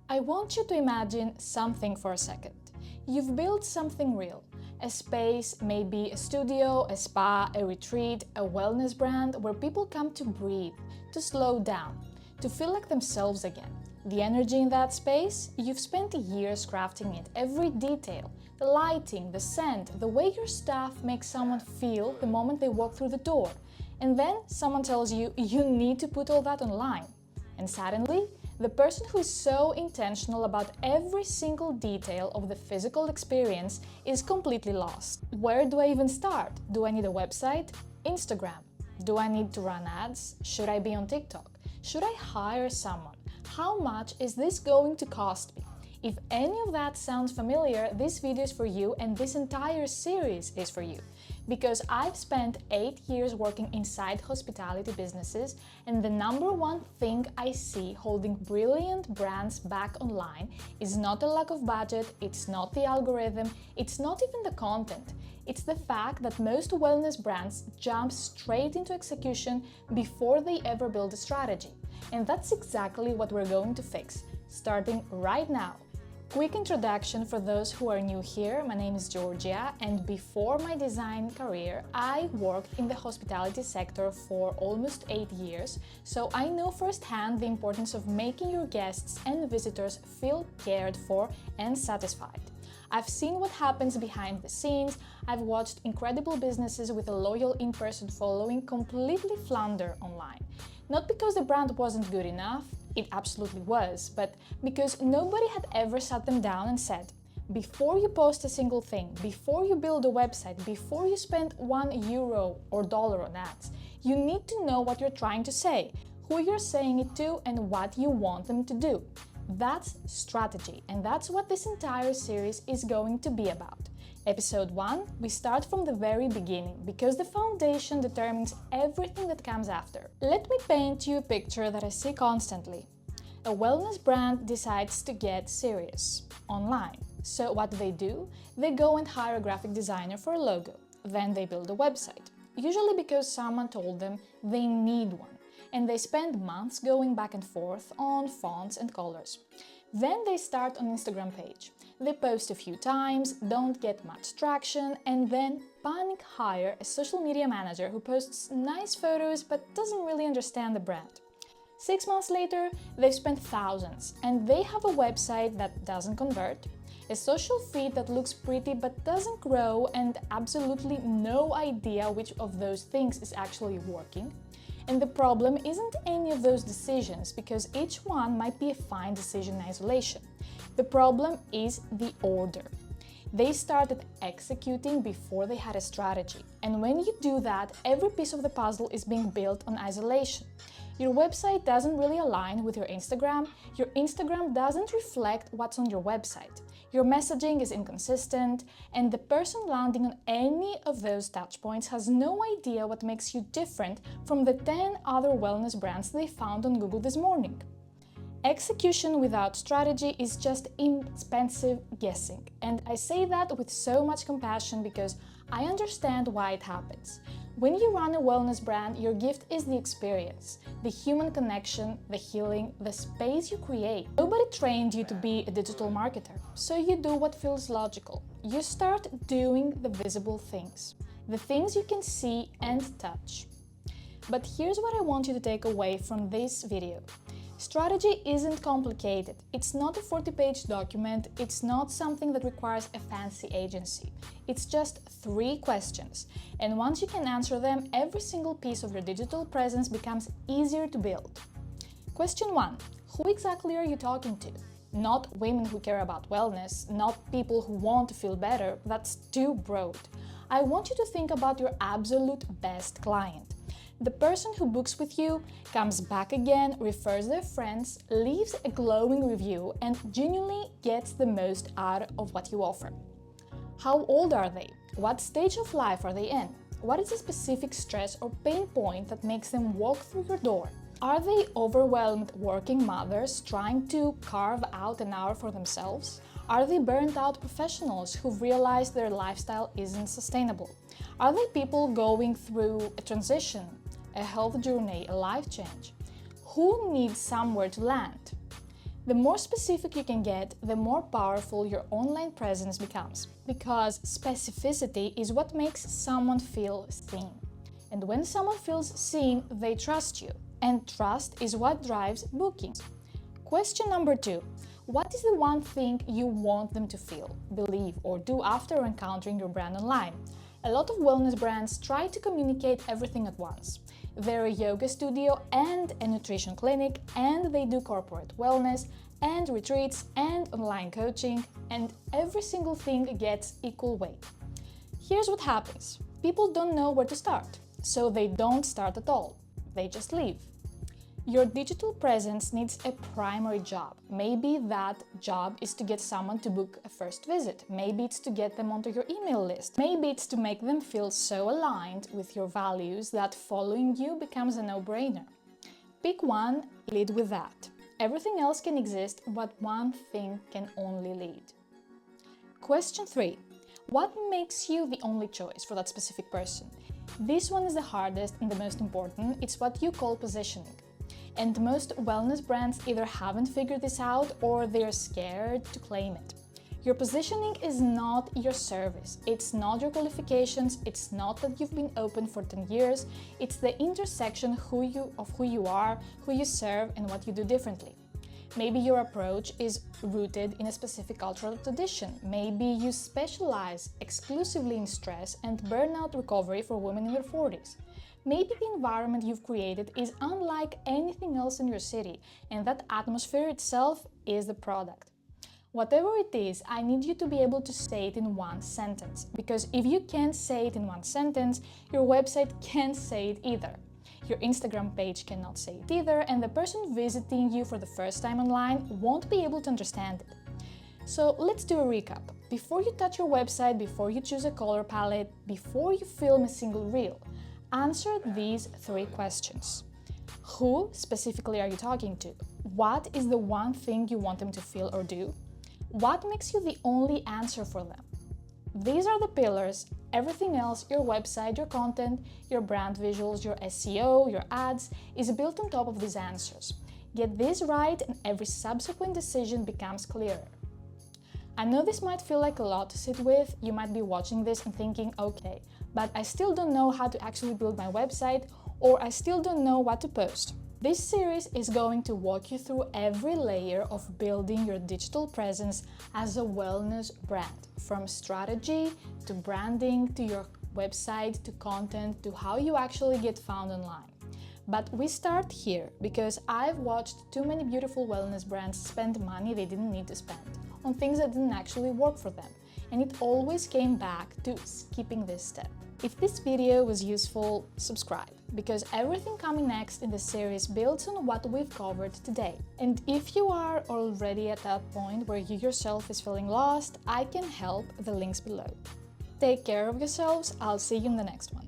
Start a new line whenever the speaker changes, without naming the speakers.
I want you to imagine something for a second. You've built something real. A space, maybe a studio, a spa, a retreat, a wellness brand where people come to breathe, to slow down, to feel like themselves again. The energy in that space, you've spent years crafting it, every detail, the lighting, the scent, the way your staff makes someone feel the moment they walk through the door. And then someone tells you, you need to put all that online. And suddenly, the person who is so intentional about every single detail of the physical experience is completely lost. Where do I even start? Do I need a website? Instagram. Do I need to run ads? Should I be on TikTok? Should I hire someone? How much is this going to cost me? If any of that sounds familiar, this video is for you and this entire series is for you. Because I've spent 8 years working inside hospitality businesses, and the number one thing I see holding brilliant brands back online is not a lack of budget, it's not the algorithm, it's not even the content. It's the fact that most wellness brands jump straight into execution before they ever build a strategy. And that's exactly what we're going to fix, starting right now. Quick introduction for those who are new here. My name is Georgia, and before my design career, I worked in the hospitality sector for almost 8 years, so I know firsthand the importance of making your guests and visitors feel cared for and satisfied. I've seen what happens behind the scenes. I've watched incredible businesses with a loyal in-person following completely flounder online. Not because the brand wasn't good enough, it absolutely was, but because nobody had ever sat them down and said, before you post a single thing, before you build a website, before you spend €1 or dollar on ads, you need to know what you're trying to say, who you're saying it to, and what you want them to do. That's strategy, and that's what this entire series is going to be about. Episode 1, we start from the very beginning, because the foundation determines everything that comes after. Let me paint you a picture that I see constantly. A wellness brand decides to get serious online. So what do? They go and hire a graphic designer for a logo. Then they build a website, usually because someone told them they need one. And they spend months going back and forth on fonts and colors. Then they start an Instagram page. They post a few times, don't get much traction, and then panic hire a social media manager who posts nice photos but doesn't really understand the brand. 6 months later, they've spent thousands, and they have a website that doesn't convert, a social feed that looks pretty but doesn't grow, and absolutely no idea which of those things is actually working. And the problem isn't any of those decisions, because each one might be a fine decision in isolation. The problem is the order. They started executing before they had a strategy. And when you do that, every piece of the puzzle is being built on isolation. Your website doesn't really align with your Instagram doesn't reflect what's on your website. Your messaging is inconsistent, and the person landing on any of those touchpoints has no idea what makes you different from the 10 other wellness brands they found on Google this morning. Execution without strategy is just expensive guessing, and I say that with so much compassion because I understand why it happens. When you run a wellness brand, your gift is the experience, the human connection, the healing, the space you create. Nobody trained you to be a digital marketer, so you do what feels logical. You start doing the visible things, the things you can see and touch. But here's what I want you to take away from this video. Strategy isn't complicated. It's not a 40-page document. It's not something that requires a fancy agency. It's just 3 questions. And once you can answer them, every single piece of your digital presence becomes easier to build. Question 1. Who exactly are you talking to? Not women who care about wellness, not people who want to feel better. That's too broad. I want you to think about your absolute best client. The person who books with you, comes back again, refers their friends, leaves a glowing review, and genuinely gets the most out of what you offer. How old are they? What stage of life are they in? What is the specific stress or pain point that makes them walk through your door? Are they overwhelmed working mothers trying to carve out an hour for themselves? Are they burnt-out professionals who've realized their lifestyle isn't sustainable? Are they people going through a transition, a health journey, a life change? Who needs somewhere to land? The more specific you can get, the more powerful your online presence becomes. Because specificity is what makes someone feel seen. And when someone feels seen, they trust you. And trust is what drives bookings. Question number 2. What is the one thing you want them to feel, believe, or do after encountering your brand online? A lot of wellness brands try to communicate everything at once. They're a yoga studio and a nutrition clinic, and they do corporate wellness and retreats and online coaching, and every single thing gets equal weight. Here's what happens. People don't know where to start, so they don't start at all. They just leave. Your digital presence needs a primary job. Maybe that job is to get someone to book a first visit. Maybe it's to get them onto your email list. Maybe it's to make them feel so aligned with your values that following you becomes a no-brainer. Pick one, lead with that. Everything else can exist, but one thing can only lead. Question 3. What makes you the only choice for that specific person? This one is the hardest and the most important. It's what you call positioning. And most wellness brands either haven't figured this out or they're scared to claim it. Your positioning is not your service, it's not your qualifications, it's not that you've been open for 10 years, it's the intersection of who you are, who you serve, and what you do differently. Maybe your approach is rooted in a specific cultural tradition. Maybe you specialize exclusively in stress and burnout recovery for women in their 40s. Maybe the environment you've created is unlike anything else in your city, and that atmosphere itself is the product. Whatever it is, I need you to be able to say it in one sentence, because if you can't say it in one sentence, your website can't say it either. Your Instagram page cannot say it either, and the person visiting you for the first time online won't be able to understand it. So let's do a recap. Before you touch your website, before you choose a color palette, before you film a single reel, answer these 3 questions. Who specifically are you talking to? What is the one thing you want them to feel or do? What makes you the only answer for them? These are the pillars. Everything else, your website, your content, your brand visuals, your SEO, your ads, is built on top of these answers. Get this right and every subsequent decision becomes clearer. I know this might feel like a lot to sit with. You might be watching this and thinking, okay, but I still don't know how to actually build my website, or I still don't know what to post. This series is going to walk you through every layer of building your digital presence as a wellness brand, from strategy to branding to your website to content to how you actually get found online. But we start here because I've watched too many beautiful wellness brands spend money they didn't need to spend on things that didn't actually work for them, and it always came back to skipping this step. If this video was useful, subscribe, because everything coming next in the series builds on what we've covered today. And if you are already at that point where you yourself is feeling lost, I can help, the links below. Take care of yourselves, I'll see you in the next one.